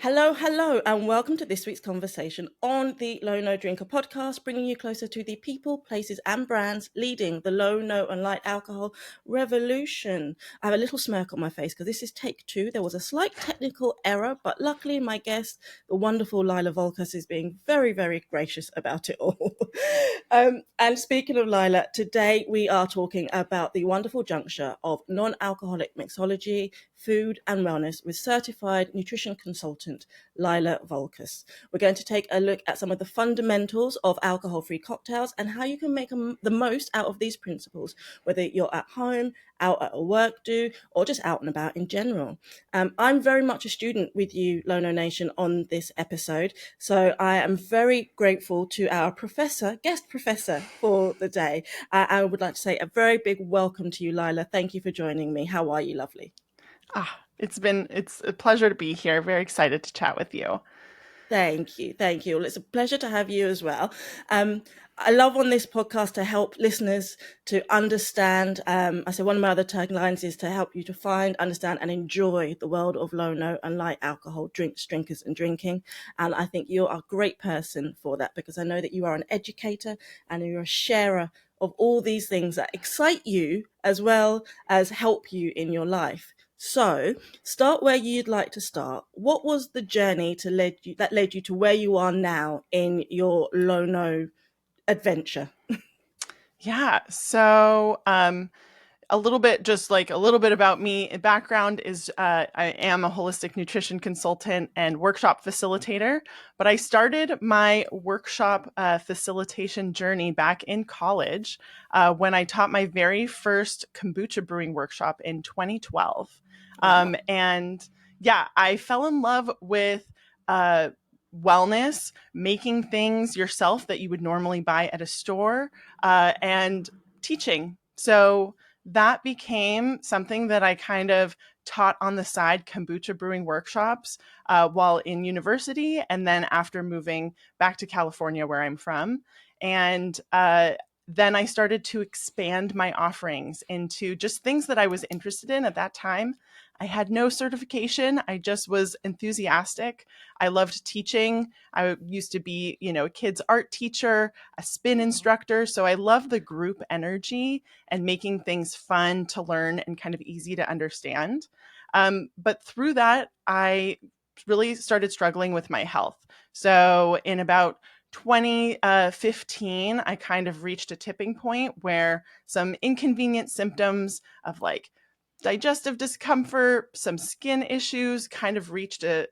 Hello, hello, and welcome to this week's conversation on the Low No Drinker podcast, bringing you closer to the people, places, and brands leading the low, no, and light alcohol revolution. I have a little smirk on my face because this is take two. There was a slight technical error, but luckily, my guest, the wonderful Lila Volkas, is being very, very gracious about it all. And speaking of Lila, today we are talking about the wonderful juncture of non alcoholic mixology, food, and wellness with certified nutrition consultant Lila Volkas. We're going to take a look at some of the fundamentals of alcohol-free cocktails and how you can make the most out of these principles, whether you're at home, out at a work do, or just out and about in general. I'm very much a student with you, Lono Nation, on this episode. So I am very grateful to our guest professor for the day. I would like to say a very big welcome to you, Lila. Thank you for joining me. How are you, lovely? It's a pleasure to be here. Very excited to chat with you. Thank you. Thank you. Well, it's a pleasure to have you as well. I love on this podcast to help listeners to understand. I say one of my other taglines is to help you to find, understand, and enjoy the world of low, no, and light alcohol drinks, drinkers, and drinking. And I think you're a great person for that because I know that you are an educator and you're a sharer of all these things that excite you as well as help you in your life. So, start where you'd like to start. What was the journey that led you to where you are now in your low-no adventure? Yeah. So, a little bit about me. Background is I am a holistic nutrition consultant and workshop facilitator, but I started my workshop facilitation journey back in college when I taught my very first kombucha brewing workshop in 2012. Wow. And yeah, I fell in love with uh, wellness, making things yourself that you would normally buy at a store, and teaching. So that became something that I kind of taught on the side, kombucha brewing workshops while in university, and then after moving back to California, where I'm from. And then I started to expand my offerings into just things that I was interested in at that time. I had no certification. I just was enthusiastic. I loved teaching. I used to be, a kids art teacher, a spin instructor. So I love the group energy and making things fun to learn and kind of easy to understand. But through that, I really started struggling with my health. So in about 2015, I kind of reached a tipping point where some inconvenient symptoms of like digestive discomfort, some skin issues kind of reached a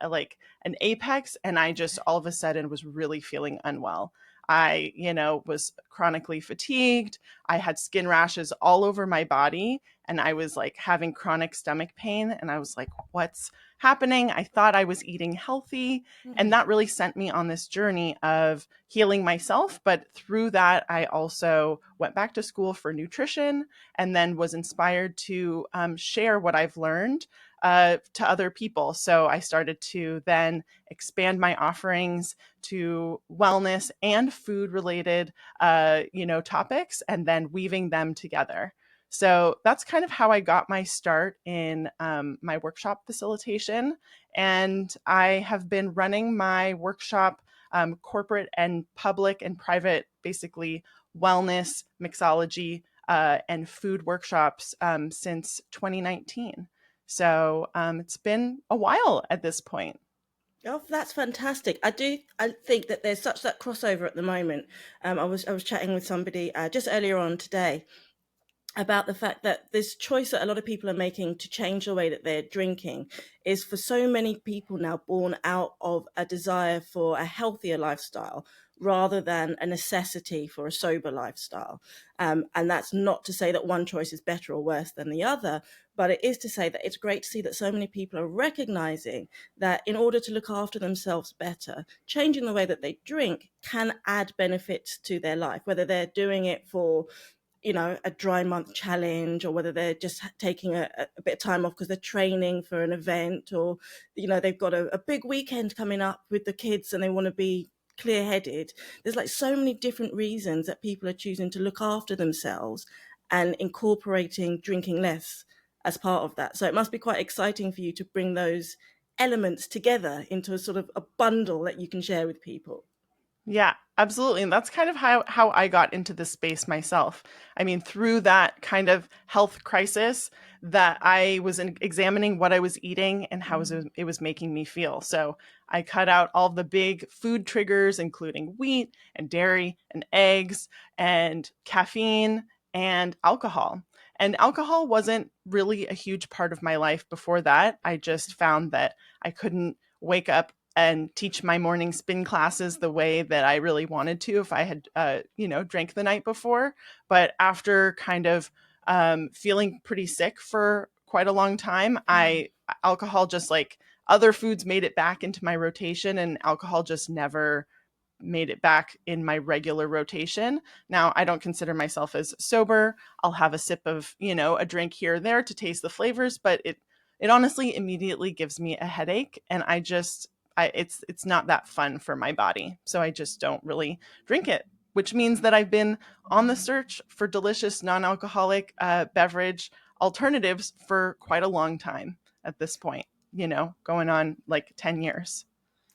like an apex, and I just all of a sudden was really feeling unwell. I, was chronically fatigued. I had skin rashes all over my body, and I was like having chronic stomach pain, and I was like, what's happening? I thought I was eating healthy, and that really sent me on this journey of healing myself. But through that, I also went back to school for nutrition and then was inspired to share what I've learned to other people. So I started to then expand my offerings to wellness and food related, topics, and then weaving them together. So that's kind of how I got my start in my workshop facilitation. And I have been running my workshop, corporate and public and private, basically wellness, mixology, and food workshops since 2019. So it's been a while at this point. Oh, that's fantastic. I think that there's such that crossover at the moment. I was chatting with somebody just earlier on today about the fact that this choice that a lot of people are making to change the way that they're drinking is for so many people now born out of a desire for a healthier lifestyle rather than a necessity for a sober lifestyle. And that's not to say that one choice is better or worse than the other, but it is to say that it's great to see that so many people are recognizing that in order to look after themselves better, changing the way that they drink can add benefits to their life, whether they're doing it for a dry month challenge, or whether they're just taking a bit of time off because they're training for an event, or they've got a big weekend coming up with the kids and they want to be clear headed. There's like so many different reasons that people are choosing to look after themselves and incorporating drinking less as part of that. So it must be quite exciting for you to bring those elements together into a sort of a bundle that you can share with people. Yeah, absolutely. And that's kind of how I got into this space myself. I mean, through that kind of health crisis, that I was examining what I was eating and how it was making me feel. So I cut out all the big food triggers, including wheat and dairy and eggs and caffeine and alcohol. And alcohol wasn't really a huge part of my life before that. I just found that I couldn't wake up and teach my morning spin classes the way that I really wanted to if I had, drank the night before. But after kind of feeling pretty sick for quite a long time, alcohol just like other foods made it back into my rotation, and alcohol just never made it back in my regular rotation. Now, I don't consider myself as sober. I'll have a sip of, a drink here or there to taste the flavors, but it honestly immediately gives me a headache, and it's not that fun for my body. So I just don't really drink it, which means that I've been on the search for delicious non-alcoholic beverage alternatives for quite a long time at this point, going on like 10 years.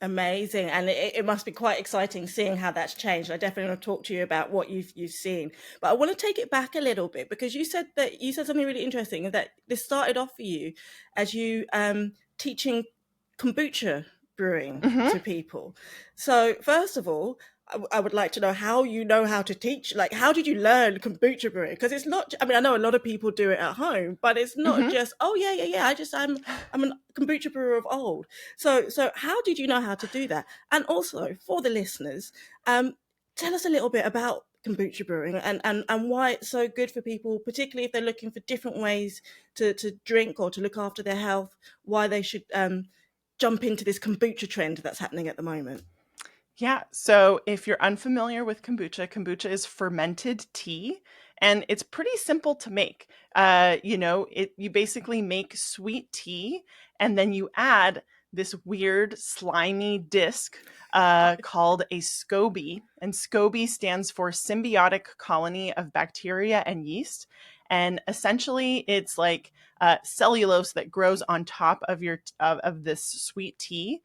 Amazing, and it must be quite exciting seeing how that's changed. I definitely want to talk to you about what you've seen, but I want to take it back a little bit, because you said something really interesting, that this started off for you as you teaching kombucha brewing Mm-hmm. to people. So first of all, I would like to know how you know how to teach. Like, how did you learn kombucha brewing? Because it's not. I mean, I know a lot of people do it at home, but it's not Mm-hmm. just. Oh yeah, yeah, yeah. I'm a kombucha brewer of old. So how did you know how to do that? And also for the listeners, tell us a little bit about kombucha brewing, and why it's so good for people, particularly if they're looking for different ways to drink or to look after their health. Why they should jump into this kombucha trend that's happening at the moment. Yeah. So if you're unfamiliar with kombucha, kombucha is fermented tea, and it's pretty simple to make. You basically make sweet tea, and then you add this weird slimy disc called a SCOBY, and SCOBY stands for symbiotic colony of bacteria and yeast. And essentially, it's like cellulose that grows on top of of this sweet tea.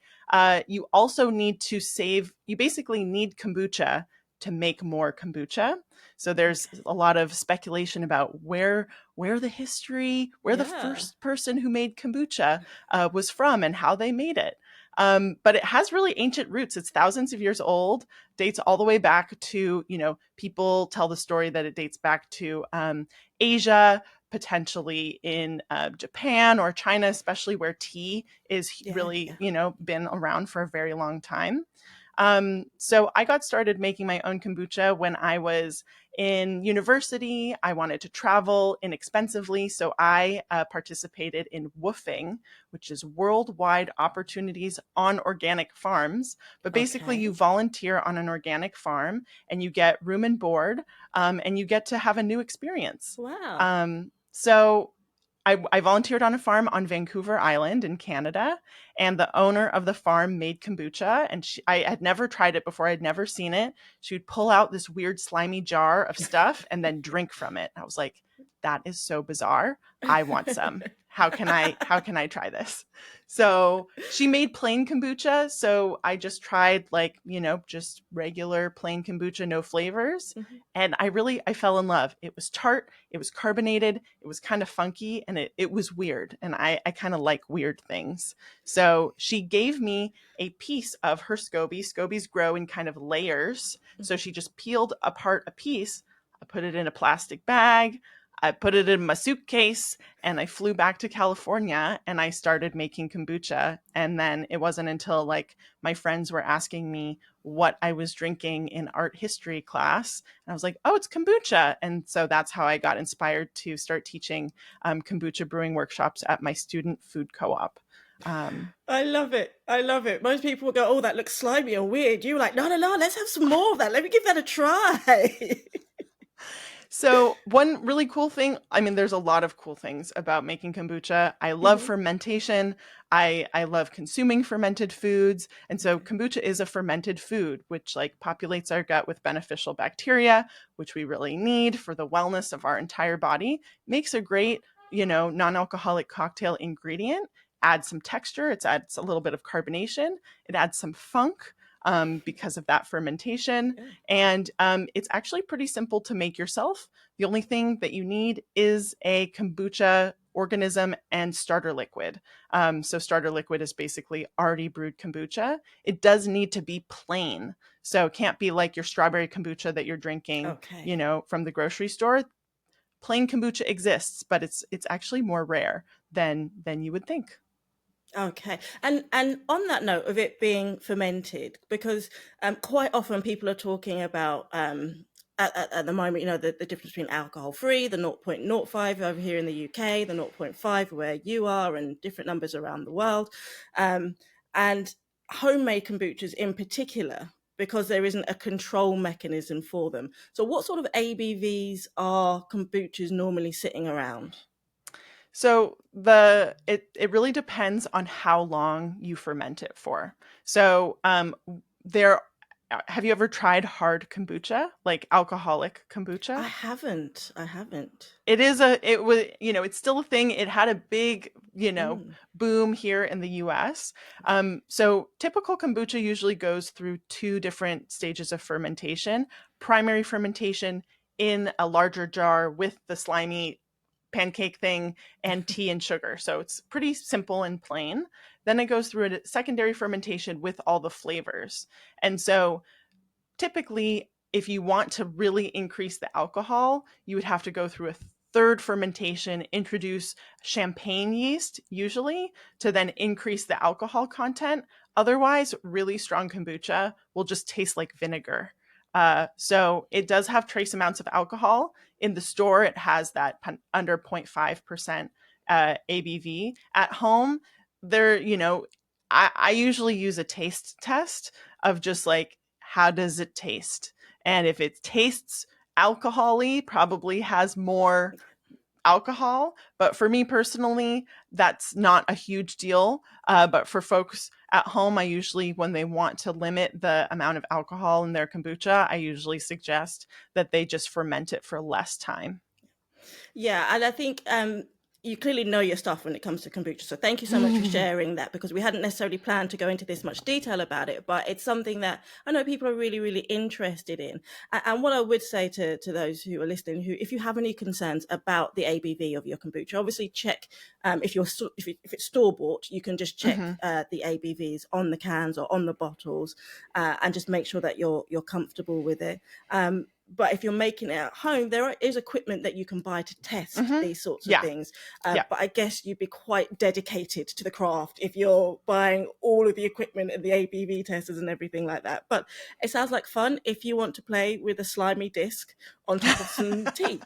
You also need to save, you basically need kombucha to make more kombucha. So there's Okay. a lot of speculation about where the Yeah. first person who made kombucha was from and how they made it. But it has really ancient roots. It's thousands of years old, dates all the way back to, people tell the story that it dates back to Asia, potentially in Japan or China, especially where tea is Yeah. really, Yeah. been around for a very long time. So I got started making my own kombucha when I was in university. I wanted to travel inexpensively, so I participated in WWOOFing, which is Worldwide Opportunities on Organic Farms. But basically, you Okay. volunteer on an organic farm and you get room and board, and you get to have a new experience. Wow. So I volunteered on a farm on Vancouver Island in Canada, and the owner of the farm made kombucha. And I had never tried it before; I'd never seen it. She would pull out this weird slimy jar of stuff and then drink from it. I was like, "That is so bizarre. I want some. How can I try this?" So she made plain kombucha. So I just tried like just regular plain kombucha, no flavors, Mhm. and I fell in love. It was tart, it was carbonated, it was kind of funky, and it was weird. And I kind of like weird things. So she gave me a piece of her SCOBY. SCOBYs grow in kind of layers. So she just peeled apart a piece. I put it in a plastic bag. I put it in my suitcase, and I flew back to California, and I started making kombucha. And then it wasn't until like my friends were asking me what I was drinking in art history class. And I was like, oh, it's kombucha. And so that's how I got inspired to start teaching kombucha brewing workshops at my student food co-op. Um, I love it. I love it. Most people will go, "Oh, that looks slimy or weird." You were like, "No, no, no. Let's have some more of that. Let me give that a try." So one really cool thing, I mean, there's a lot of cool things about making kombucha. I love Mhm. fermentation. I love consuming fermented foods. And so Okay. kombucha is a fermented food, which like populates our gut with beneficial bacteria, which we really need for the wellness of our entire body. Makes a great, non-alcoholic cocktail ingredient. adds some texture. It adds a little bit of carbonation. It adds some funk because of that fermentation. Yeah. And it's actually pretty simple to make yourself. The only thing that you need is a kombucha organism and starter liquid. So starter liquid is basically already brewed kombucha. It does need to be plain. So it can't be like your strawberry kombucha that you're drinking, Okay. from the grocery store. Plain kombucha exists, but it's actually more rare than you would think. Okay, and on that note of it being fermented, because quite often people are talking about at the moment, the difference between alcohol free, the 0.05 over here in the UK, the zero point 0.5 where you are, and different numbers around the world, and homemade kombuchas in particular, because there isn't a control mechanism for them. So, what sort of ABVs are kombuchas normally sitting around? So it really depends on how long you ferment it for. So there have you ever tried hard kombucha, like alcoholic kombucha? I haven't. It was, it's still a thing. It had a big, Mm. boom here in the US. So typical kombucha usually goes through two different stages of fermentation. Primary fermentation in a larger jar with the slimy pancake thing and tea and sugar. So it's pretty simple and plain. Then it goes through a secondary fermentation with all the flavors. And so typically, if you want to really increase the alcohol, you would have to go through a third fermentation, introduce champagne yeast, usually, to then increase the alcohol content. Otherwise, really strong kombucha will just taste like vinegar. So it does have trace amounts of alcohol. In the store, it has that under 0.5% ABV. At home, there, I usually use a taste test of just like, how does it taste? And if it tastes alcohol-y, probably has more alcohol. But for me personally, that's not a huge deal. But for folks at home, I usually, when they want to limit the amount of alcohol in their kombucha, I usually suggest that they just ferment it for less time. Yeah, and I think you clearly know your stuff when it comes to kombucha. So thank you so much for sharing that, because we hadn't necessarily planned to go into this much detail about it, but it's something that I know people are really, really interested in. And what I would say to those who are listening, who if you have any concerns about the ABV of your kombucha, obviously check if it's store bought, you can just check Mhm. the ABVs on the cans or on the bottles, and just make sure that you're comfortable with it. But if you're making it at home, is equipment that you can buy to test Mhm. these sorts of Yeah. things. Yeah. But I guess you'd be quite dedicated to the craft if you're buying all of the equipment and the ABV testers and everything like that. But it sounds like fun if you want to play with a slimy disc on top of some tea.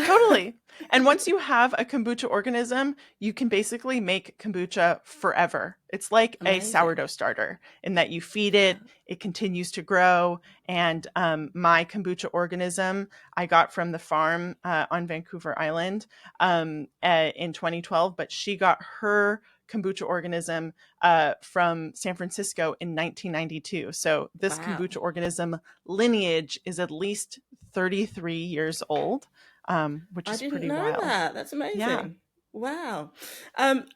Totally. And once you have a kombucha organism, you can basically make kombucha forever. It's like a Amazing. sourdough starter in that you feed it, Yeah. it continues to grow. And my kombucha organism I got from the farm on Vancouver Island in 2012, but she got her kombucha organism from San Francisco in 1992. So this Wow. kombucha organism lineage is at least 33 years old, which I is didn't pretty know wild. that. That's Yeah. amazing. Wow.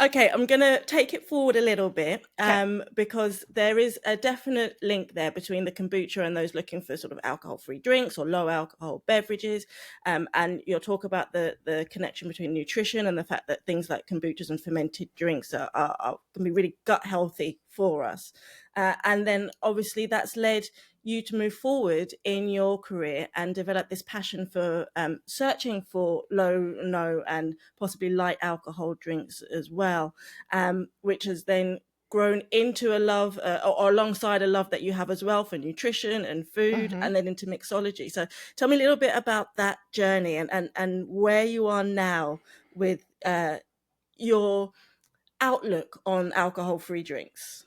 Okay, I'm going to take it forward a little bit, Okay. because there is a definite link there between the kombucha and those looking for sort of alcohol-free drinks or low alcohol beverages. And you'll talk about the connection between nutrition and the fact that things like kombuchas and fermented drinks can be really gut healthy for us. And then obviously that's led you to move forward in your career and develop this passion for searching for low, no, and possibly light alcohol drinks as well, which has then grown into a love or alongside a love that you have as well for nutrition and food, Hmm. and then into mixology. So tell me a little bit about that journey and where you are now with your outlook on alcohol free drinks.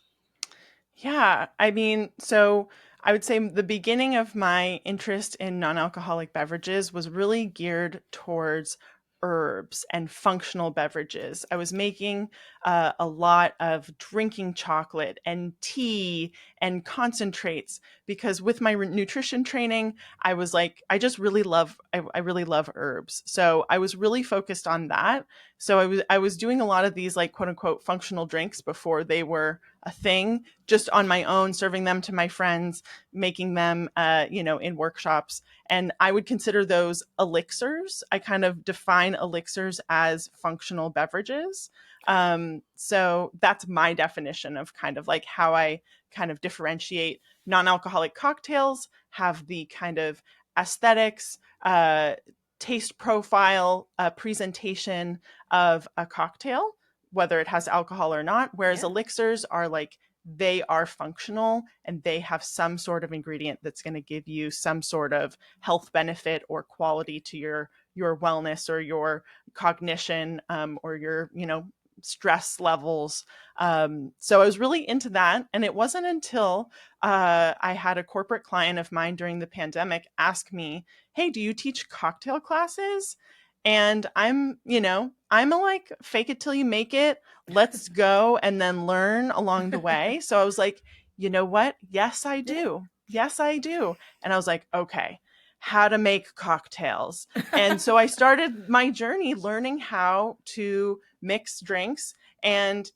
Yeah. I mean, so I would say the beginning of my interest in non alcoholic beverages was really geared towards herbs and functional beverages. I was making a lot of drinking chocolate and tea and concentrates because with my nutrition training, I was like, I really love herbs. So I was really focused on that. So I was doing a lot of these like quote unquote functional drinks before they were a thing, just on my own, serving them to my friends, making them, in workshops. And I would consider those elixirs. I kind of define elixirs as functional beverages. So that's my definition of kind of like how I kind of differentiate non-alcoholic cocktails, have the kind of aesthetics, taste profile, presentation of a cocktail, whether it has alcohol or not. Whereas Yeah. elixirs are like, they are functional and they have some sort of ingredient that's going to give you some sort of health benefit or quality to your wellness or your cognition, or your stress levels. So I was really into that, and it wasn't until I had a corporate client of mine during the pandemic ask me, "Hey, do you teach cocktail classes?" And I'm a like fake it till you make it, let's go and then learn along the way. So I was like, you know what? Yes, I Yeah. do. Yes, I do. And I was like, okay, how to make cocktails. And so I started my journey learning how to mix drinks, and,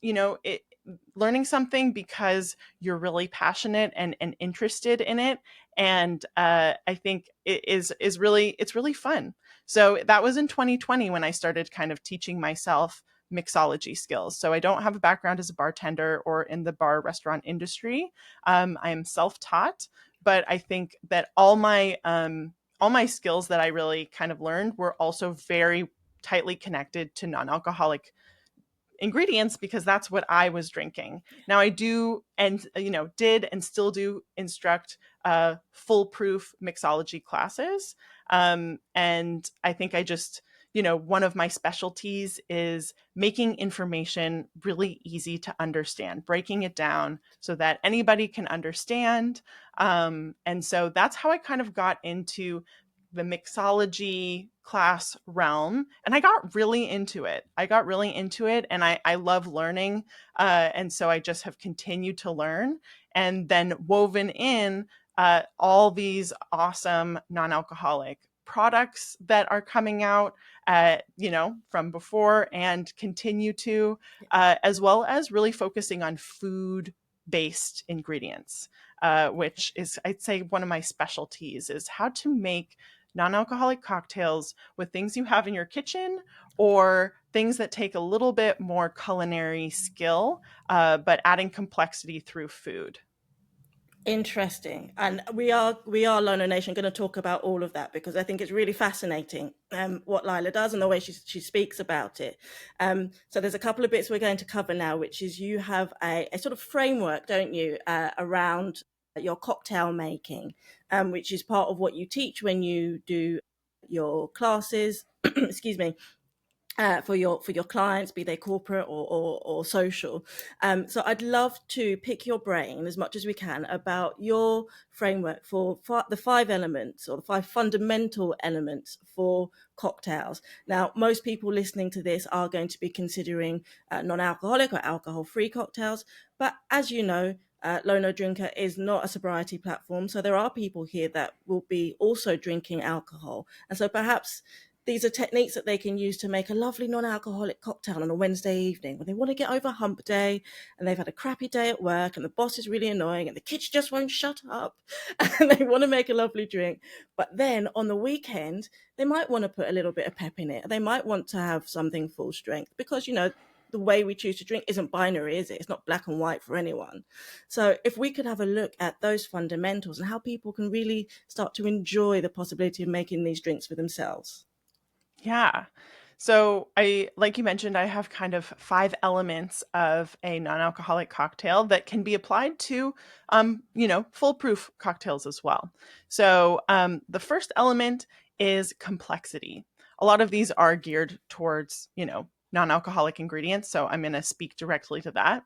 learning something because you're really passionate and interested in it. And I think it's really fun. So that was in 2020 when I started kind of teaching myself mixology skills. So I don't have a background as a bartender or in the bar restaurant industry. I am self-taught, but I think that all my skills that I really kind of learned were also very tightly connected to non-alcoholic ingredients because that's what I was drinking. Now I do and did and still do instruct foolproof mixology classes. And I think I just, one of my specialties is making information really easy to understand, breaking it down so that anybody can understand. And so that's how I kind of got into the mixology class realm, and I got really into it. And I love learning. And so I just have continued to learn, and then woven in all these awesome non-alcoholic products that are coming out, from before and continue to, as well as really focusing on food based ingredients, which is, I'd say, one of my specialties is how to make non-alcoholic cocktails with things you have in your kitchen or things that take a little bit more culinary skill, but adding complexity through food. Interesting. And we are Lono Nation going to talk about all of that because I think it's really fascinating what Lila does and the way she speaks about it. So there's a couple of bits we're going to cover now, which is you have a sort of framework, don't you, around your cocktail making, which is part of what you teach when you do your classes. Excuse me, for your clients, be they corporate or social. So I'd love to pick your brain as much as we can about your framework for the five elements or the five fundamental elements for cocktails. Now, most people listening to this are going to be considering non-alcoholic or alcohol-free cocktails, but as you know, Lono Drinker is not a sobriety platform, so there are people here that will be also drinking alcohol, and so perhaps these are techniques that they can use to make a lovely non-alcoholic cocktail on a Wednesday evening when they want to get over hump day and they've had a crappy day at work and the boss is really annoying and the kids just won't shut up and they want to make a lovely drink. But then on the weekend, they might want to put a little bit of pep in it. They might want to have something full strength because, the way we choose to drink isn't binary, is it? It's not black and white for anyone. So if we could have a look at those fundamentals and how people can really start to enjoy the possibility of making these drinks for themselves. Yeah. So like you mentioned, I have kind of five elements of a non-alcoholic cocktail that can be applied to, foolproof cocktails as well. So the first element is complexity. A lot of these are geared towards, non-alcoholic ingredients. So I'm going to speak directly to that.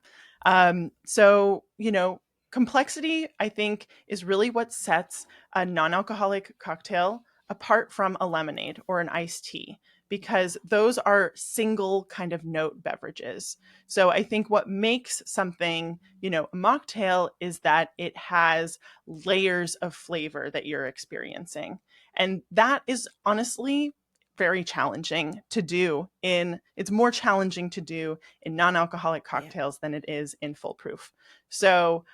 Complexity, I think, is really what sets a non-alcoholic cocktail apart from a lemonade or an iced tea, because those are single kind of note beverages. So I think what makes something, a mocktail is that it has layers of flavor that you're experiencing. And that is honestly very challenging to do it's more challenging to do in non-alcoholic cocktails than it is in full proof. So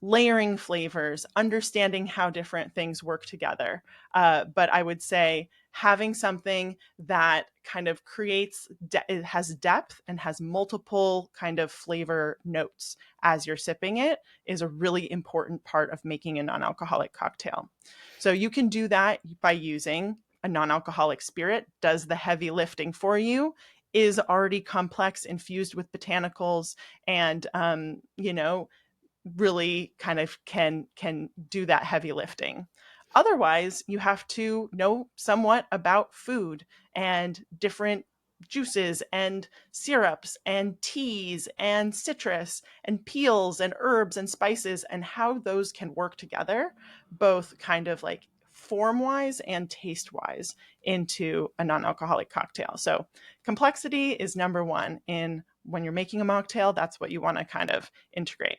layering flavors, understanding how different things work together. But I would say having something that kind of it has depth and has multiple kind of flavor notes as you're sipping it is a really important part of making a non-alcoholic cocktail. So you can do that by using a non-alcoholic spirit, does the heavy lifting for you, is already complex, infused with botanicals, and really kind of can do that heavy lifting. Otherwise, you have to know somewhat about food and different juices and syrups and teas and citrus and peels and herbs and spices and how those can work together, both kind of like form wise and taste wise, into a non-alcoholic cocktail. So complexity is number one in when you're making a mocktail. That's what you want to kind of integrate.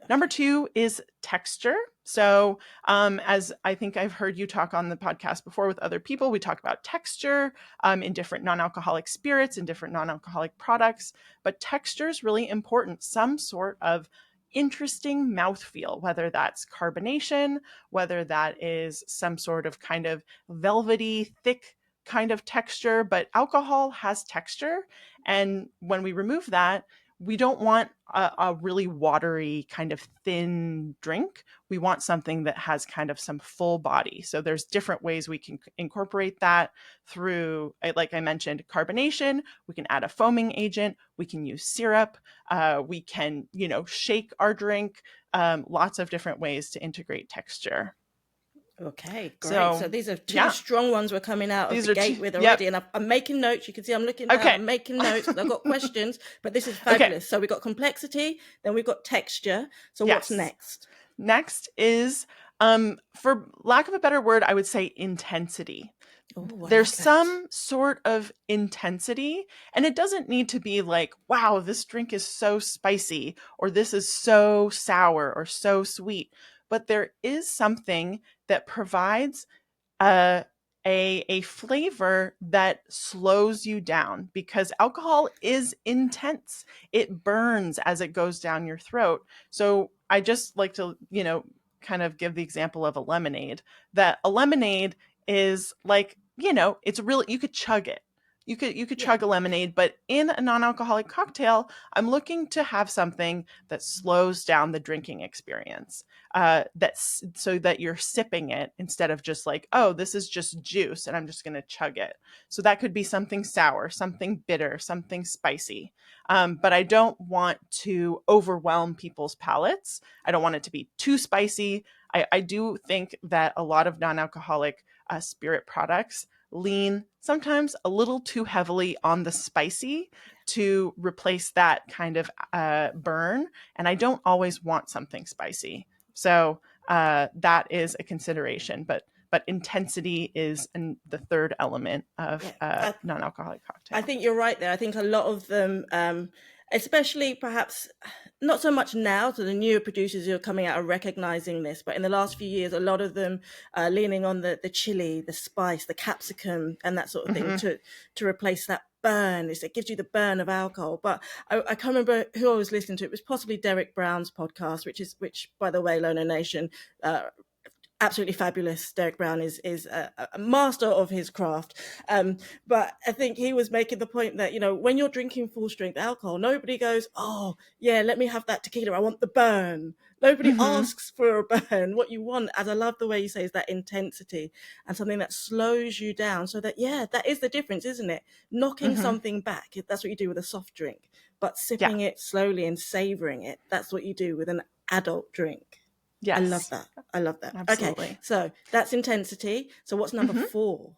Number two is texture. So, as I think I've heard you talk on the podcast before with other people, we talk about texture in different non-alcoholic spirits and different non-alcoholic products. But texture is really important. Some sort of interesting mouthfeel, whether that's carbonation, whether that is some sort of kind of velvety, thick kind of texture. But alcohol has texture. And when we remove that, we don't want a really watery kind of thin drink. We want something that has kind of some full body. So there's different ways we can incorporate that through, like I mentioned, carbonation. We can add a foaming agent. We can use syrup. We can, shake our drink. Lots of different ways to integrate texture. Okay, great. So these are two strong ones we're coming out of the gate with already. Yep. And I'm making notes. You can see I'm looking down. Okay. I'm making notes because I've got questions, but this is fabulous. Okay. So we've got complexity, then we've got texture. So what's next? Next is, for lack of a better word, I would say intensity. There's some sort of intensity, and it doesn't need to be like, wow, this drink is so spicy, or this is so sour or so sweet. But there is something that provides a flavor that slows you down, because alcohol is intense. It burns as it goes down your throat. So I just like to, kind of give the example of a lemonade, that a lemonade is like, it's really, you could chug it. You could chug a lemonade, but in a non-alcoholic cocktail, I'm looking to have something that slows down the drinking experience. That's so that you're sipping it instead of just like, oh, this is just juice and I'm just going to chug it. So that could be something sour, something bitter, something spicy. But I don't want to overwhelm people's palates. I don't want it to be too spicy. I do think that a lot of non-alcoholic spirit products lean sometimes a little too heavily on the spicy to replace that kind of burn. And I don't always want something spicy. So that is a consideration. But intensity is the third element of non-alcoholic cocktail. I think you're right there. I think a lot of them, especially perhaps not so much now, so the newer producers who are coming out are recognizing this, but in the last few years, a lot of them are leaning on the chili, the spice, the capsicum, and that sort of thing to replace that burn. It gives you the burn of alcohol. But I can't remember who I was listening to. It was possibly Derek Brown's podcast, which by the way, Lono Nation, absolutely fabulous. Derek Brown is a master of his craft. But I think he was making the point that, when you're drinking full strength alcohol, nobody goes, oh yeah, let me have that tequila. I want the burn. Nobody asks for a burn. What you want, as I love the way you say, is that intensity and something that slows you down, so that, that is the difference, isn't it? Knocking something back. That's what you do with a soft drink, but sipping it slowly and savoring it. That's what you do with an adult drink. Yes. I love that. Absolutely. Okay, so that's intensity. So what's number 4?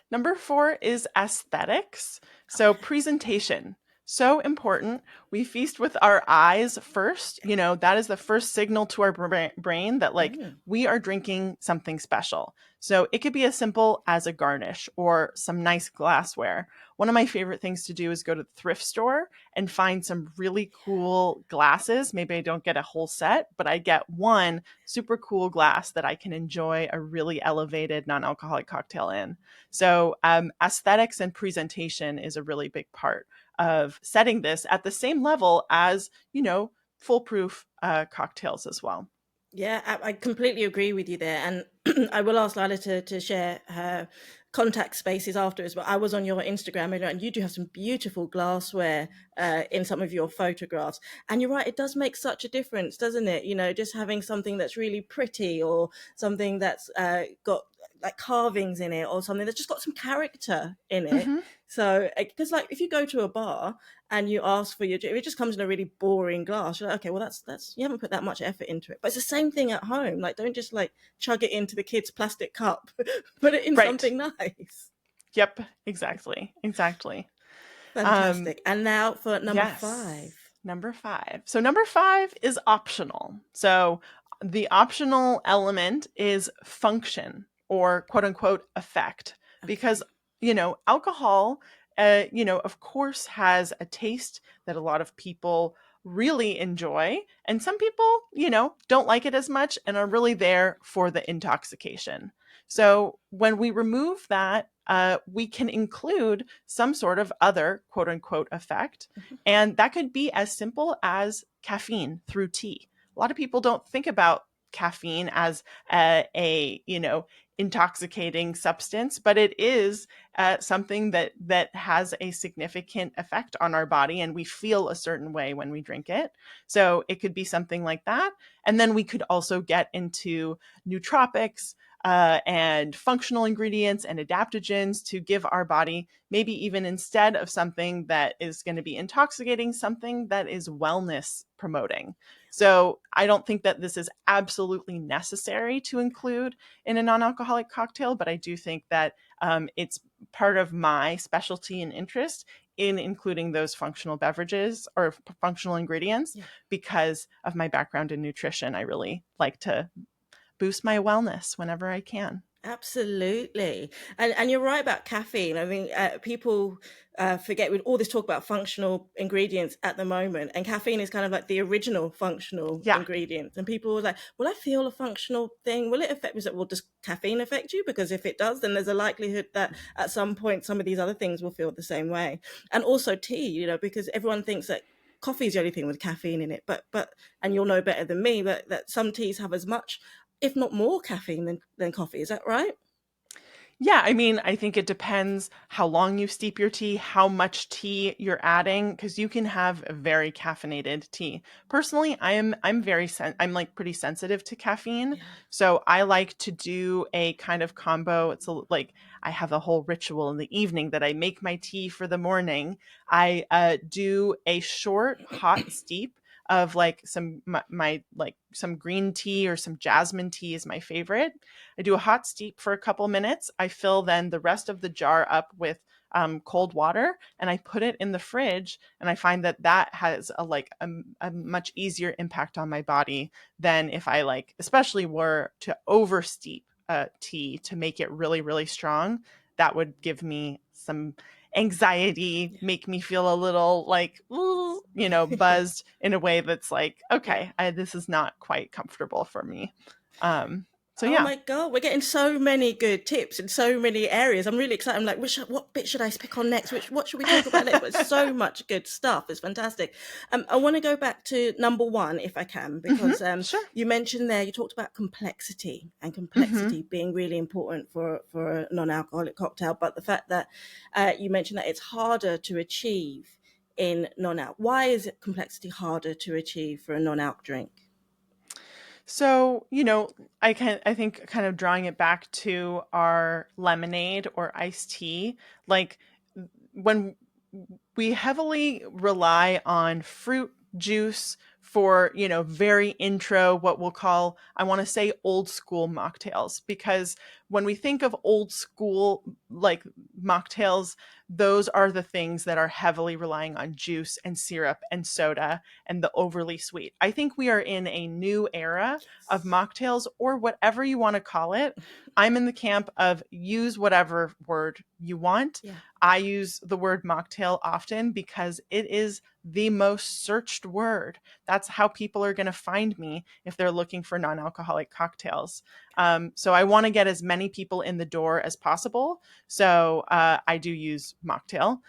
Number 4 is aesthetics. So presentation. So important. We feast with our eyes first. You know, that is the first signal to our brain that, like, Mm. we are drinking something special. So it could be as simple as a garnish or some nice glassware. One of my favorite things to do is go to the thrift store and find some really cool glasses. Maybe I don't get a whole set, but I get one super cool glass that I can enjoy a really elevated non alcoholic cocktail in. So, aesthetics and presentation is a really big part of setting this at the same level as, you know, foolproof cocktails as well. Yeah, I completely agree with you there. And I will ask Lila to share her contact spaces afterwards. But I was on your Instagram and you do have some beautiful glassware in some of your photographs. And you're right, it does make such a difference, doesn't it? You know, just having something that's really pretty or something that's got like carvings in it or something that's just got some character in it. Mm-hmm. So, because like if you go to a bar and you ask for your drink, if it just comes in a really boring glass, you're like, okay, well that's you haven't put that much effort into it. But it's the same thing at home. Like, don't just like chug it into the kid's plastic cup. Put it in Right. something nice. Yep. Exactly. Exactly. Um, Fantastic. And now for number yes. 5. Number 5. So number 5 is optional. So the optional element is function or quote unquote effect because, Okay. you know, alcohol, you know, of course has a taste that a lot of people really enjoy. And some people, you know, don't like it as much and are really there for the intoxication. So when we remove that, we can include some sort of other quote unquote effect. Mhm. And that could be as simple as caffeine through tea. A lot of people don't think about caffeine as a you know, intoxicating substance, but it is something that has a significant effect on our body, and we feel a certain way when we drink it. So it could be something like that, and then we could also get into nootropics, and functional ingredients and adaptogens to give our body, maybe even instead of something that is going to be intoxicating, something that is wellness promoting. So I don't think that this is absolutely necessary to include in a non alcoholic cocktail, but I do think that it's part of my specialty and interest in including those functional beverages or functional ingredients Yeah. because of my background in nutrition. I really like to boost my wellness whenever I can. Absolutely. And you're right about caffeine. I mean, people forget with all this talk about functional ingredients at the moment, and caffeine is kind of like the original functional Yeah. ingredient. And people are like, "Will I feel a functional thing? Will it affect me?" Well, does caffeine affect you? Because if it does, then there's a likelihood that at some point some of these other things will feel the same way. And also tea, you know, because everyone thinks that coffee is the only thing with caffeine in it, but and you'll know better than me, but that some teas have as much if not more caffeine than coffee. Is that right? Yeah, I mean, I think it depends how long you steep your tea, how much tea you're adding, because you can have a very caffeinated tea. Personally, I'm like pretty sensitive to caffeine, Yeah. so I like to do a kind of combo. Like I have a whole ritual in the evening that I make my tea for the morning. I do a short hot steep of like my like some green tea or some jasmine tea is my favorite. I do a hot steep for a couple minutes. I fill then the rest of the jar up with cold water and I put it in the fridge. And I find that that has a much easier impact on my body than if I like, especially were to over steep tea to make it really, really strong. That would give me some anxiety, Yeah. make me feel a little like, ooh, you know, buzzed in a way that's like, Yeah. okay, this is not quite comfortable for me. Um, so Oh yeah. my God, we're getting so many good tips in so many areas. I'm really excited. I'm like, what bit should I pick on next? What should we talk about next? But so much good stuff. It's fantastic. I want to go back to number 1, if I can, Hmm. because Sure. you mentioned there, you talked about complexity and Hmm. complexity being really important for a non-alcoholic cocktail. But the fact that you mentioned that it's harder to achieve in non-alc. Why is it complexity harder to achieve for a non-alc drink? So, you know, I think kind of drawing it back to our lemonade or iced tea, like when we heavily rely on fruit juice for, very intro, what we'll call, I want to say, old school mocktails, because when we think of old school like mocktails, those are the things that are heavily relying on juice and syrup and soda and the overly sweet. I think we are in a new era of Yes. mocktails, or whatever you want to call it. I'm in the camp of use whatever word you want. Yeah. I use the word mocktail often because it is the most searched word. That's how people are going to find me if they're looking for non-alcoholic cocktails. So I want to get as many people in the door as possible. So I do use mocktail.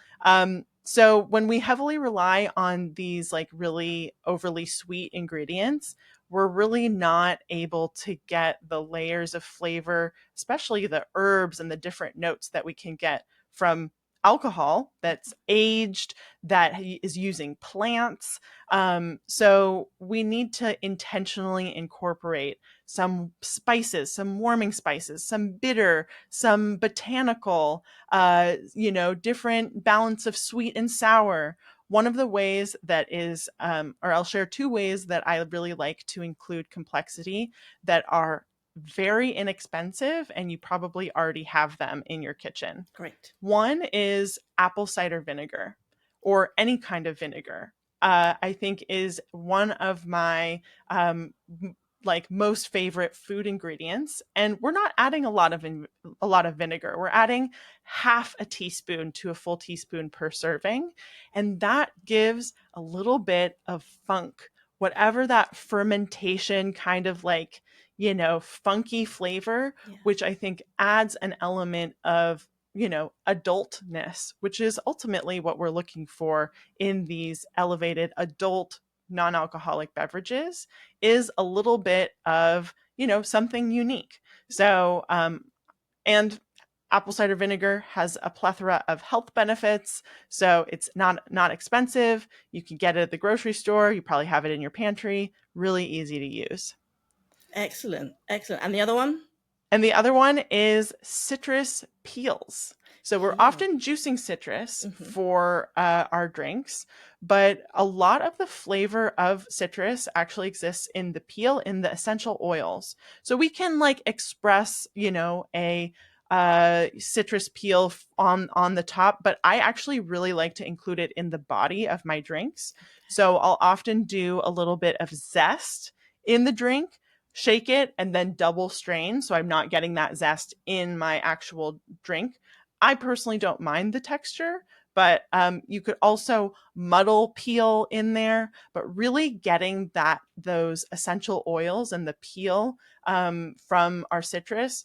So when we heavily rely on these like really overly sweet ingredients, we're really not able to get the layers of flavor, especially the herbs and the different notes that we can get from alcohol that's aged, that is using plants. So we need to intentionally incorporate some spices, some warming spices, some bitter, some botanical, different balance of sweet and sour. One of the ways that is, or I'll share two ways that I really like to include complexity that are very inexpensive, and you probably already have them in your kitchen. Great. One is apple cider vinegar, or any kind of vinegar. I think is one of my like most favorite food ingredients, and we're not adding a lot of vinegar. We're adding half a teaspoon to a full teaspoon per serving, and that gives a little bit of funk, whatever that fermentation kind of like, funky flavor, Yeah. which I think adds an element of, adultness, which is ultimately what we're looking for in these elevated adult non-alcoholic beverages, is a little bit of, something unique. So, and apple cider vinegar has a plethora of health benefits. So it's not expensive. You can get it at the grocery store. You probably have it in your pantry. Really easy to use. Excellent. Excellent. And the other one? And the other one is citrus peels. So we're Peel. often juicing citrus Mm-hmm. for our drinks, but a lot of the flavor of citrus actually exists in the peel, in the essential oils. So we can like express, a citrus peel on the top, but I actually really like to include it in the body of my drinks. So I'll often do a little bit of zest in the drink, shake it, and then double strain, so I'm not getting that zest in my actual drink. I personally don't mind the texture, but you could also muddle peel in there, but really getting those essential oils and the peel from our citrus,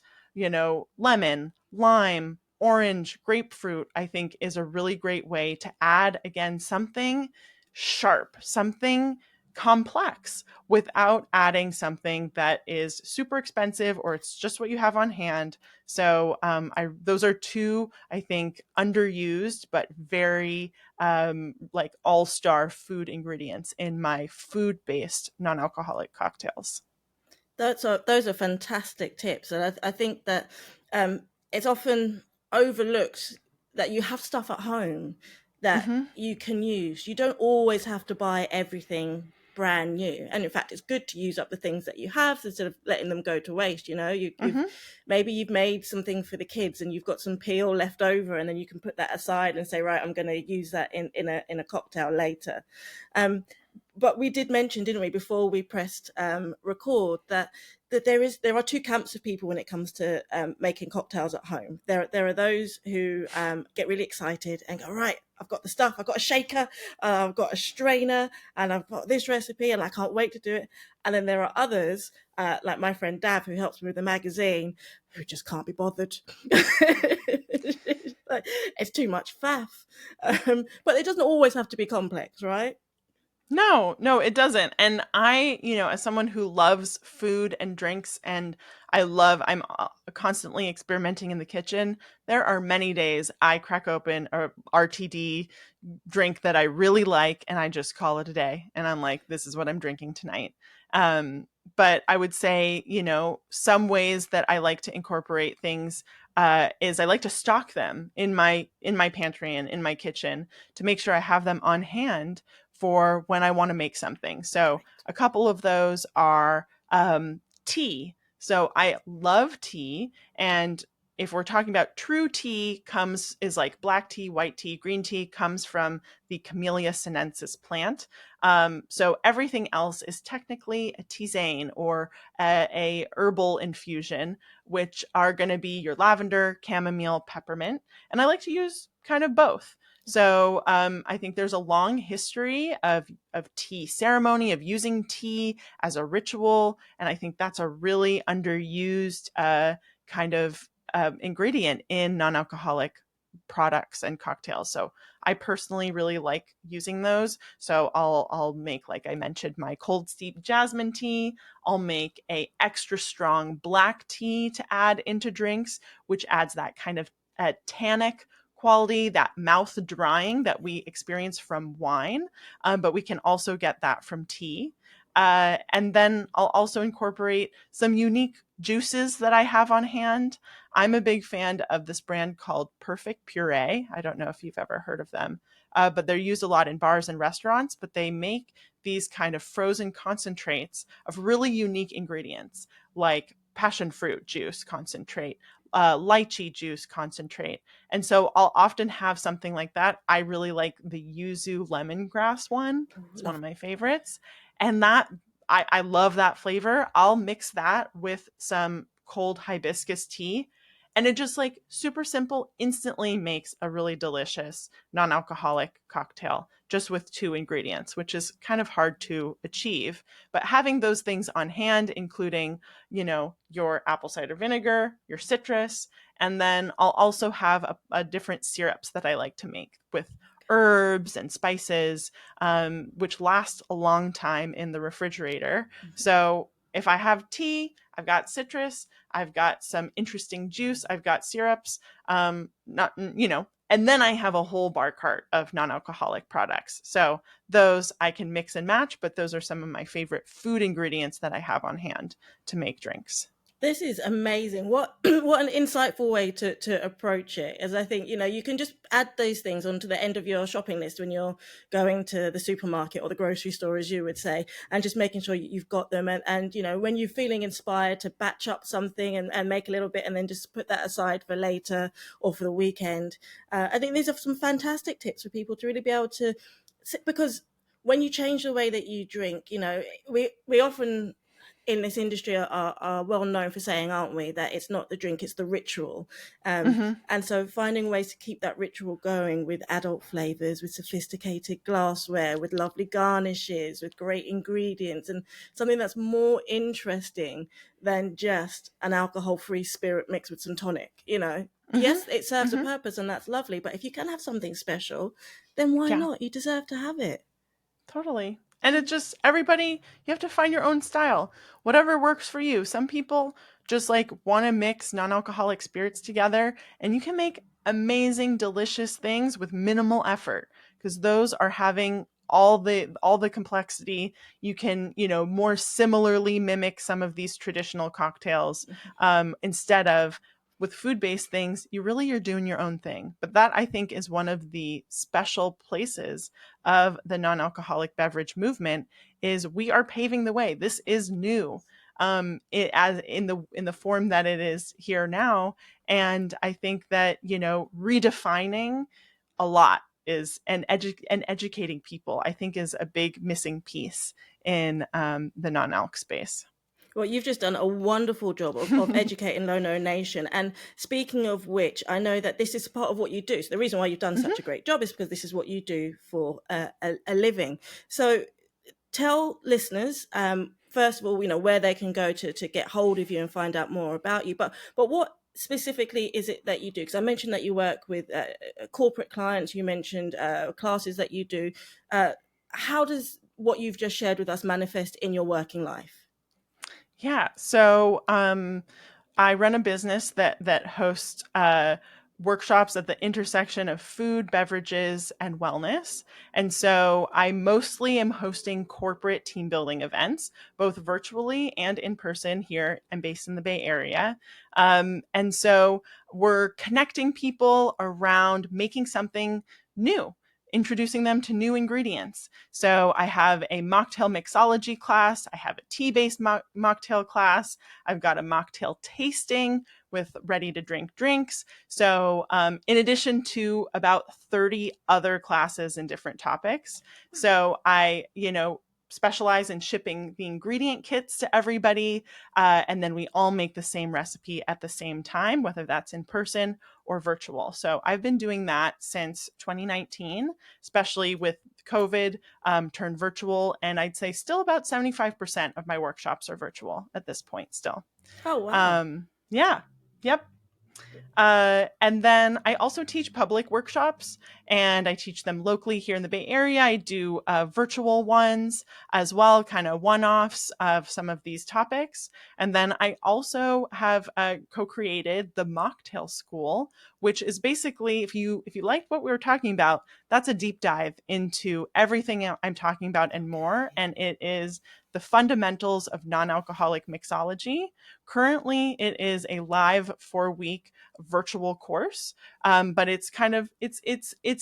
lemon, lime, orange, grapefruit, I think is a really great way to add, again, something sharp, something complex, without adding something that is super expensive or it's just what you have on hand. So those are two, I think, underused but very like all-star food ingredients in my food-based non-alcoholic cocktails. Those are fantastic tips, and I think that it's often overlooked that you have stuff at home that Mm-hmm. you can use. You don't always have to buy everything brand new, and in fact, it's good to use up the things that you have instead of letting them go to waste. You've Mm-hmm. maybe you've made something for the kids, and you've got some peel left over, and then you can put that aside and say, right, I'm going to use that in a cocktail later. Um, but we did mention, didn't we, before we pressed record, that there are two camps of people when it comes to making cocktails at home. There are those who get really excited and go, right, I've got the stuff, I've got a shaker, I've got a strainer, and I've got this recipe, and I can't wait to do it. And then there are others, like my friend Dab, who helps me with the magazine, who just can't be bothered. It's too much faff. But it doesn't always have to be complex, right? No, it doesn't. And I, as someone who loves food and drinks, and I'm constantly experimenting in the kitchen, there are many days I crack open a RTD drink that I really like and I just call it a day. And I'm like, this is what I'm drinking tonight. But I would say, some ways that I like to incorporate things is I like to stock them in my pantry and in my kitchen to make sure I have them on hand for when I want to make something. So a couple of those are tea. So I love tea, and if we're talking about true tea, comes is like black tea, white tea, green tea, comes from the Camellia sinensis plant. So everything else is technically a tisane or a herbal infusion, which are going to be your lavender, chamomile, peppermint, and I like to use kind of both. So I think there's a long history of tea ceremony, of using tea as a ritual, and I think that's a really underused kind of ingredient in non-alcoholic products and cocktails. So I personally really like using those. So I'll make, like I mentioned, my cold steep jasmine tea. I'll make a extra strong black tea to add into drinks, which adds that kind of tannic quality, that mouth drying that we experience from wine, but we can also get that from tea. And then I'll also incorporate some unique juices that I have on hand. I'm a big fan of this brand called Perfect Puree. I don't know if you've ever heard of them, but they're used a lot in bars and restaurants, but they make these kind of frozen concentrates of really unique ingredients like passion fruit juice concentrate, lychee juice concentrate. And so I'll often have something like that. I really like the yuzu lemongrass one. It's one Love. of my favorites. And that I love that flavor. I'll mix that with some cold hibiscus tea. And it just, like, super simple, instantly makes a really delicious non-alcoholic cocktail just with two ingredients, which is kind of hard to achieve. But having those things on hand, including, your apple cider vinegar, your citrus, and then I'll also have a different syrups that I like to make with herbs and spices, which last a long time in the refrigerator. So if I have tea, I've got citrus, I've got some interesting juice, I've got syrups, not, and then I have a whole bar cart of non-alcoholic products. So those I can mix and match, but those are some of my favorite food ingredients that I have on hand to make drinks. This is amazing. What what an insightful way to approach it. As I think, you can just add those things onto the end of your shopping list when you're going to the supermarket or the grocery store, as you would say, and just making sure you've got them. And when you're feeling inspired to batch up something and make a little bit and then just put that aside for later or for the weekend. I think these are some fantastic tips for people to really be able to, because when you change the way that you drink, we often in this industry are well known for saying, aren't we, that it's not the drink, it's the ritual. Mm-hmm. And so finding ways to keep that ritual going with adult flavors, with sophisticated glassware, with lovely garnishes, with great ingredients, and something that's more interesting than just an alcohol-free spirit mixed with some tonic. Mm-hmm. Yes, it serves a Mm-hmm. purpose and that's lovely, but if you can have something special, then why Yeah. not? You deserve to have it. Totally. And it just, everybody, you have to find your own style, whatever works for you. Some people just like want to mix non alcoholic spirits together, and you can make amazing, delicious things with minimal effort because those are having all the complexity. You can, more similarly mimic some of these traditional cocktails, instead of with food-based things. You really are doing your own thing. But that, I think, is one of the special places of the non-alcoholic beverage movement, is we are paving the way. This is new, it as in the form that it is here now. And I think that, redefining a lot is, and educating people, I think, is a big missing piece in the non-alc space. Well, you've just done a wonderful job of educating Lono Nation. And speaking of which, I know that this is part of what you do. So the reason why you've done such a Hmm. great job is because this is what you do for a living. So tell listeners, first of all, where they can go to get hold of you and find out more about you. But what specifically is it that you do? Because I mentioned that you work with corporate clients. You mentioned classes that you do. How does what you've just shared with us manifest in your working life? Yeah. So I run a business that hosts workshops at the intersection of food, beverages, and wellness. And so I mostly am hosting corporate team building events, both virtually and in person. Here I'm based in the Bay Area. And so we're connecting people around making something new, introducing them to new ingredients. So I have a mocktail mixology class. I have a tea-based mocktail class. I've got a mocktail tasting with ready to drink drinks. So in addition to about 30 other classes in different topics. So I, specialize in shipping the ingredient kits to everybody. And then we all make the same recipe at the same time, whether that's in person or virtual. So I've been doing that since 2019, especially with COVID turned virtual. And I'd say still about 75% of my workshops are virtual at this point still. Oh, wow. Yeah. Yep. And then I also teach public workshops, and I teach them locally here in the Bay Area. I do virtual ones as well, kind of one-offs of some of these topics. And then I also have co-created the Mocktail School, which is basically, if you liked what we were talking about, that's a deep dive into everything I'm talking about and more. And it is the fundamentals of non-alcoholic mixology. Currently, it is a live 4-week virtual course, but it's kind of it's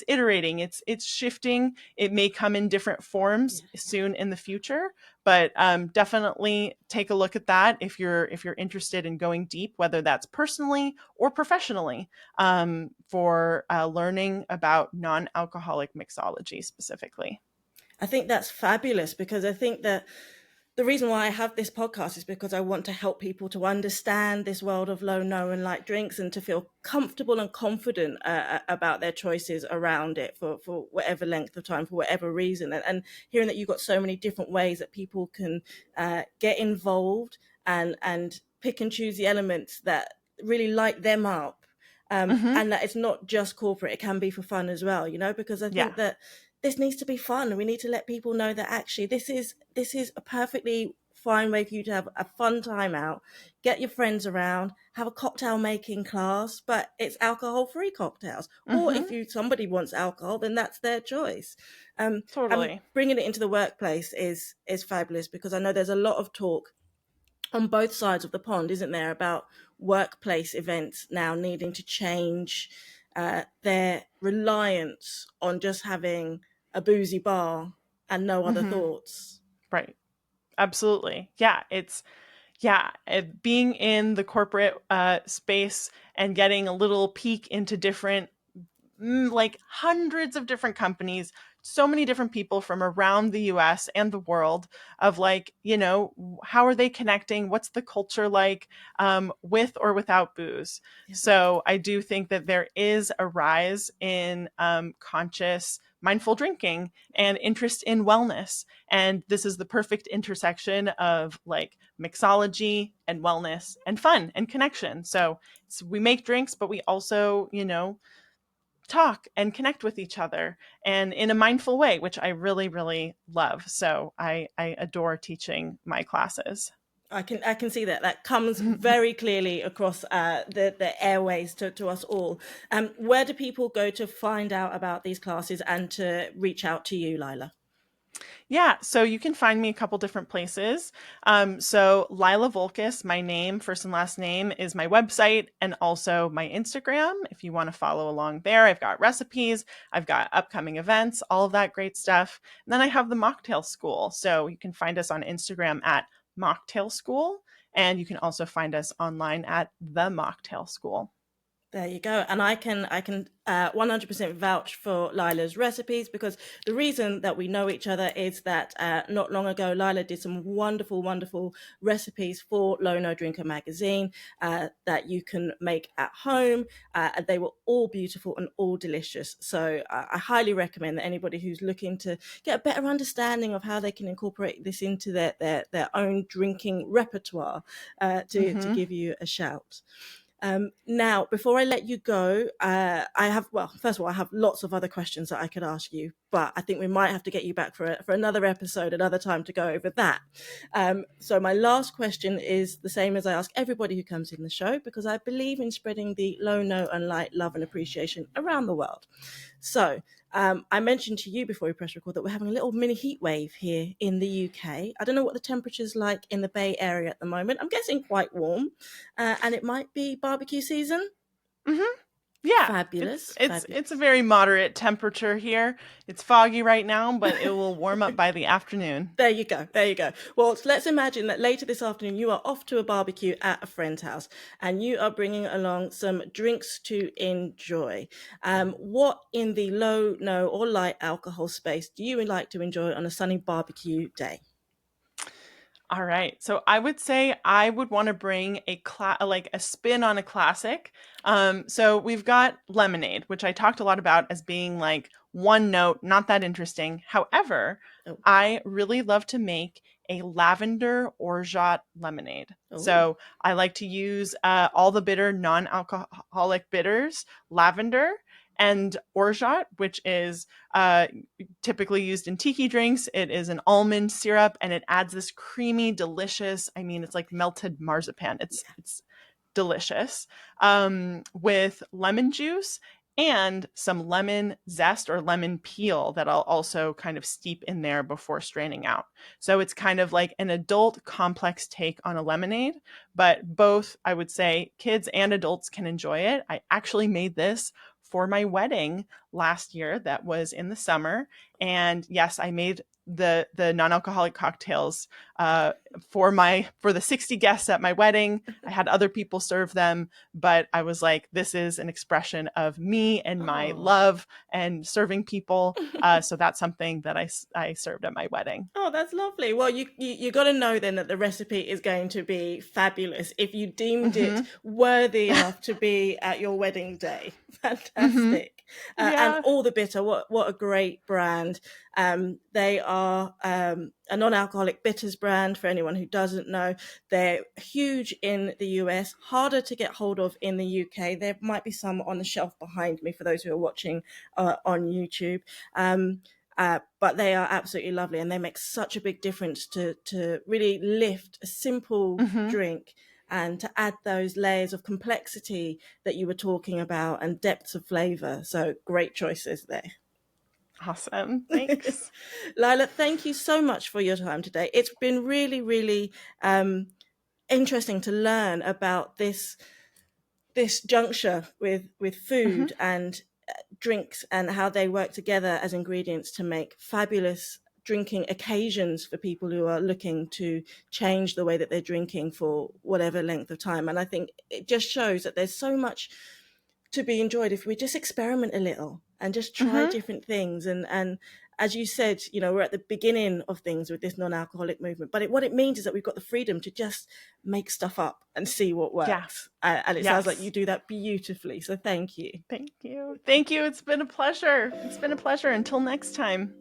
iterating, it's shifting. It may come in different forms soon in the future, but definitely take a look at that if you're interested in going deep, whether that's personally or professionally, for learning about non-alcoholic mixology specifically. I think that's fabulous, because I think that the reason why I have this podcast is because I want to help people to understand this world of low, no, and light drinks, and to feel comfortable and confident about their choices around it for whatever length of time, for whatever reason. And hearing that you've got so many different ways that people can get involved and pick and choose the elements that really light them up. And that it's not just corporate, it can be for fun as well, because I think that this needs to be fun, and we need to let people know that actually this is a perfectly fine way for you to have a fun time out, get your friends around, have a cocktail making class, but it's alcohol-free cocktails. Or if somebody wants alcohol, then that's their choice. Totally. And bringing it into the workplace is fabulous, because I know there's a lot of talk on both sides of the pond, isn't there, about workplace events now needing to change their reliance on just having a boozy bar and no other thoughts. Right. Absolutely. Yeah. Being in the corporate space and getting a little peek into different, like hundreds of different companies, so many different people from around the US and the world, of how are they connecting? What's the culture like with or without booze? Yeah. So I do think that there is a rise in conscious, mindful drinking and interest in wellness. And this is the perfect intersection of mixology and wellness and fun and connection. So we make drinks, but we also, talk and connect with each other, and in a mindful way, which I really, really love. So I adore teaching my classes. I can see that comes very clearly across the airways to us all. Where do people go to find out about these classes and to reach out to you, Lila? Yeah, so you can find me a couple different places. So Lila Volkas, my name, first and last name, is my website, and also my Instagram. If you want to follow along there, I've got recipes, I've got upcoming events, all of that great stuff. And then I have the Mocktail School. So you can find us on Instagram at Mocktail School, and you can also find us online at the Mocktail School. There you go. And I can 100% vouch for Lila's recipes, because the reason that we know each other is that not long ago, Lila did some wonderful, wonderful recipes for Low No Drinker magazine that you can make at home. They were all beautiful and all delicious. So I highly recommend that anybody who's looking to get a better understanding of how they can incorporate this into their own drinking repertoire to give you a shout. Now, before I let you go, first of all, I have lots of other questions that I could ask you, but I think we might have to get you back for another episode, another time to go over that. So my last question is the same as I ask everybody who comes in the show, because I believe in spreading the low, no, and light love and appreciation around the world. So I mentioned to you before we press record that we're having a little mini heat wave here in the UK. I don't know what the temperature's like in the Bay Area at the moment. I'm guessing quite warm, and it might be barbecue season. Yeah, Fabulous, it's a fabulous. very moderate temperature here. It's foggy right now, but it will warm up by the afternoon. There you go. There you go. Well, let's imagine that later this afternoon you are off to a barbecue at a friend's house and you are bringing along some drinks to enjoy. What in the low, no, or light alcohol space do you like to enjoy on a sunny barbecue day? All right. So I would say I would want to bring like a spin on a classic. So we've got lemonade, which I talked a lot about as being like one note, not that interesting. However, Oh, I really love to make a lavender orgeat lemonade. oh, So I like to use all the bitter non-alcoholic bitters, lavender and orgeat, which is typically used in tiki drinks. It is an almond syrup and it adds this creamy, delicious, I mean, it's like melted marzipan. It's delicious. With lemon juice and some lemon zest or lemon peel that I'll also kind of steep in there before straining out. So it's kind of like an adult complex take on a lemonade, but both, I would say, kids and adults can enjoy it. I actually made this for my wedding last year that was in the summer. And yes, I made the non-alcoholic cocktails for the 60 guests at my wedding. I had other people serve them, but I was like, this is an expression of me and my oh. love and serving people. So that's something that I served at my wedding. Oh, that's lovely. Well, you got to know then that the recipe is going to be fabulous if you deemed it Mm-hmm. worthy enough to be at your wedding day. Mm-hmm. Fantastic. And Yeah. All the Bitter, what a great brand. They are a non-alcoholic bitters brand for anyone who doesn't know. They're huge in the US, harder to get hold of in the UK. There might be some on the shelf behind me for those who are watching on YouTube. But they are absolutely lovely and they make such a big difference to really lift a simple Mm-hmm. drink and to add those layers of complexity that you were talking about and depths of flavor. So great choices there. Awesome. Thanks. Lila, thank you so much for your time today. It's been really, really interesting to learn about this juncture with Mm-hmm. food and drinks and how they work together as ingredients to make fabulous drinking occasions for people who are looking to change the way that they're drinking for whatever length of time. And I think it just shows that there's so much to be enjoyed if we just experiment a little and just try Mm-hmm. different things. And as you said, we're at the beginning of things with this non-alcoholic movement, but what it means is that we've got the freedom to just make stuff up and see what Yeah. works. And it sounds like you Yes. do that beautifully. So thank you. Thank you. Thank you. It's been a pleasure. It's been a pleasure. Until next time.